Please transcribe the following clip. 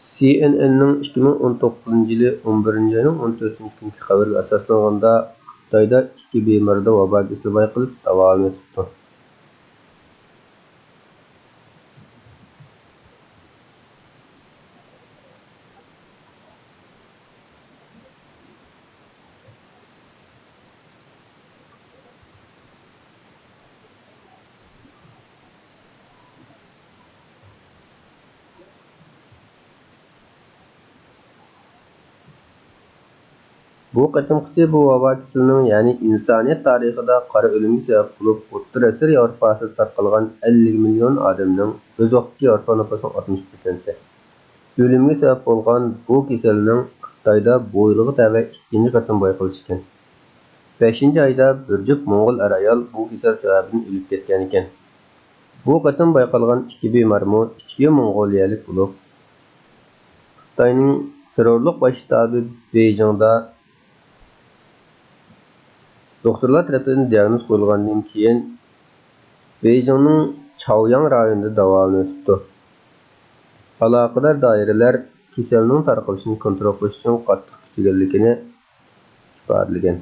CNN'ning 2019 yılı 11 ayının 14 günkü xabarga asoslanganda Xitoyda 2 bemorda vabo kasali bayqalib davolanmoqda. Bu qatimqisi bu vabo kasalining, ya'ni insoniyat tarixida qora o'limga sabab bo'lib, O'rta asr Yevropasida tarqalgan 50 million odamning o'z vaqtida Yevropa nüfusining 60%. O'limga sabab bo'lgan bu kasalning Xitoyda bu yilga tava ikkinchi qatim bayqalishi ekan. 5-oyda bir juft Mo'ng'ul ayol bu kasal sababidan o'lib ketgan ekan. Bu qatim bayqalgan 2 bemormi ichki Mo'ng'oliyalik bo'lib, Xitoyning terrorlik bosh shtabi Beyjingda doktorlar tarafidan diagnoz qo'yilgandan keyin Beyjingning Chaoyang rayonida davolanmoqda. Aloqador doiralar kasalning tarqalishini kontrol qilish uchun qattiq kutilganligini ifodalagan.